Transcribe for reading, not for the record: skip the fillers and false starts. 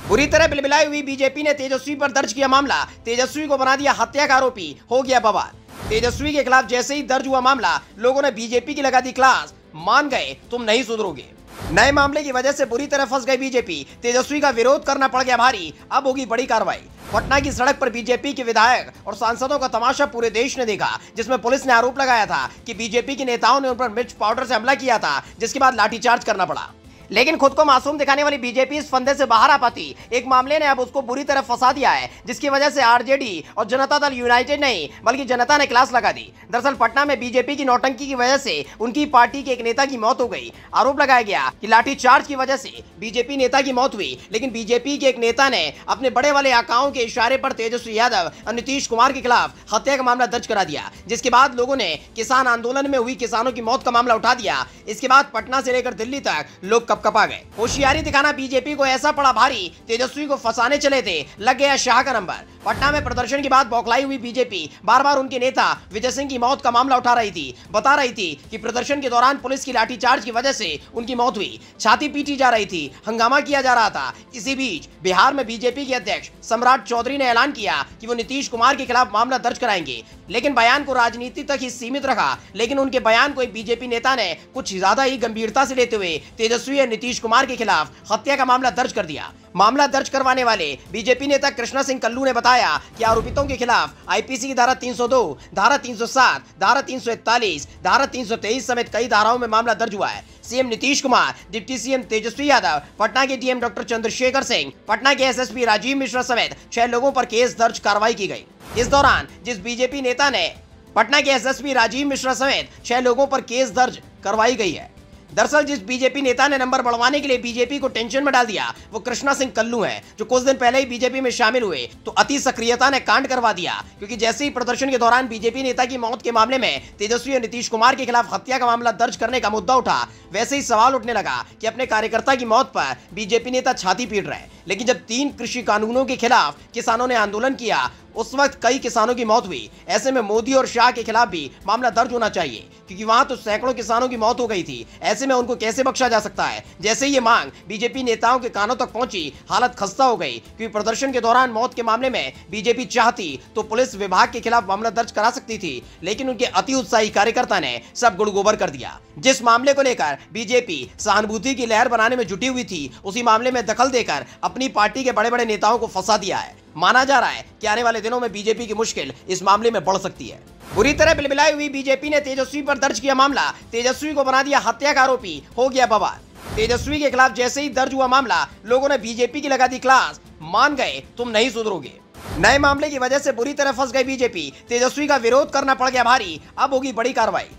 बुरी तरह बिलबिलाई हुई बीजेपी ने तेजस्वी पर दर्ज किया मामला। तेजस्वी को बना दिया हत्या का आरोपी, हो गया बवाल। तेजस्वी के खिलाफ जैसे ही दर्ज हुआ मामला, लोगों ने बीजेपी की लगा दी क्लास, मान गए तुम नहीं सुधरोगे। नए मामले की वजह से बुरी तरह फंस गई बीजेपी। तेजस्वी का विरोध करना पड़ गया भारी, अब होगी बड़ी कार्रवाई। पटना की सड़क पर बीजेपी के विधायक और सांसदों का तमाशा पूरे देश ने देखा, जिसमें पुलिस ने आरोप लगाया था कि बीजेपी के नेताओं ने उन पर मिर्च पाउडर से हमला किया था, जिसके बाद लाठीचार्ज करना पड़ा। लेकिन खुद को मासूम दिखाने वाली बीजेपी इस फंदे से बाहर आ पाती। एक मामले ने अब उसको बुरी तरह फंसा दिया है, जिसकी वजह से आरजेडी और जनता दल यूनाइटेड नहीं बल्कि जनता ने क्लास लगा दी। दरअसल पटना में बीजेपी की नौटंकी की वजह से उनकी पार्टी के एक नेता की मौत हो गई। आरोप लगाया गया कि लाठीचार्ज की वजह से बीजेपी नेता की मौत हुई, लेकिन बीजेपी के एक नेता ने अपने बड़े वाले आकाओं के इशारे पर तेजस्वी यादव और नीतीश कुमार के खिलाफ हत्या का मामला दर्ज करा दिया, जिसके बाद लोगों ने किसान आंदोलन में हुई किसानों की मौत का मामला उठा दिया। इसके बाद पटना से लेकर दिल्ली तक लोग कपकपा गए। होशियारी दिखाना बीजेपी को ऐसा पड़ा भारी, तेजस्वी को फंसाने चले थे, लग गया शाह का नंबर। पटना में प्रदर्शन के बाद बौखलाई हुई बीजेपी बार बार उनके नेता विजय सिंह की मौत का मामला उठा रही थी। बता रही थी कि प्रदर्शन के दौरान पुलिस की लाठीचार्ज की वजह से उनकी मौत हुई, छाती पीटी जा रही थी, हंगामा किया जा रहा था। इसी बीच बिहार में बीजेपी के अध्यक्ष सम्राट चौधरी ने ऐलान किया कि वो नीतीश कुमार के खिलाफ मामला दर्ज कराएंगे, लेकिन बयान को राजनीति तक ही सीमित रखा। लेकिन उनके बयान को एक बीजेपी नेता ने कुछ ज्यादा ही गंभीरता से लेते हुए तेजस्वी और नीतीश कुमार के खिलाफ हत्या का मामला दर्ज कर दिया। मामला दर्ज करवाने वाले बीजेपी नेता कृष्णा सिंह कल्लू ने बताया कि आरोपितों के खिलाफ आईपीसी की धारा 302, धारा 307, धारा 341, धारा 323 समेत कई धाराओं में मामला दर्ज हुआ है। CM Nitish Kumar, deputy CM Tejashwi Yadav, Patna के डीएम डॉक्टर चंद्रशेखर सिंह, पटना के एसएसपी राजीव मिश्रा समेत 6 लोगों पर केस दर्ज कार्रवाई की गई। इस दौरान जिस बीजेपी नेता ने पटना के एसएसपी राजीव मिश्रा समेत 6 लोगों पर केस दर्ज करवाई गई है। दरअसल जिस बीजेपी नेता ने नंबर बढ़वाने के लिए बीजेपी को टेंशन में डाल दिया, वो कृष्णा सिंह कल्लू हैं, जो कुछ दिन पहले ही बीजेपी में शामिल हुए तो अति सक्रियता ने कांड करवा दिया। क्योंकि जैसे ही प्रदर्शन के दौरान बीजेपी नेता की मौत के मामले में तेजस्वी और नीतीश कुमार के खिलाफ हत्या का मामला दर्ज करने का मुद्दा उठा, वैसे ही सवाल उठने लगा कि अपने कार्यकर्ता की मौत पर बीजेपी नेता छाती पीट रहे हैं। लेकिन जब 3 कृषि कानूनों के खिलाफ किसानों ने आंदोलन किया, उस वक्त कई किसानों की मौत हुई। ऐसे में मोदी और शाह के खिलाफ भी मामला दर्ज होना चाहिए, क्योंकि वहां तो सैकड़ों किसानों की मौत हो गई थी। ऐसे में उनको कैसे बख्शा जा सकता है। जैसे ये मांग बीजेपी नेताओं के कानों तक पहुंची, हालत खस्ता हो गई। क्योंकि प्रदर्शन के दौरान मौत के मामले में बीजेपी चाहती तो पुलिस विभाग के खिलाफ मामला दर्ज करा सकती थी, लेकिन उनके अति उत्साही कार्यकर्ता ने सब गुड़ गोबर कर दिया। जिस मामले को लेकर बीजेपी सहानुभूति की लहर बनाने में जुटी हुई थी, उसी मामले में दखल देकर अपनी पार्टी के बड़े बड़े नेताओं को फंसा दिया है। माना जा रहा है कि आने वाले दिनों में बीजेपी की मुश्किल इस मामले में बढ़ सकती है। बुरी तरह बिलबिलाई हुई बीजेपी ने तेजस्वी पर दर्ज किया मामला। तेजस्वी को बना दिया हत्या का आरोपी, हो गया बवाल। तेजस्वी के खिलाफ जैसे ही दर्ज हुआ मामला, लोगों ने बीजेपी की लगा दी क्लास, मान गए तुम नहीं सुधरोगे। नए मामले की वजह से बुरी तरह फंस गई बीजेपी। तेजस्वी का विरोध करना पड़ गया भारी, अब होगी बड़ी कार्रवाई।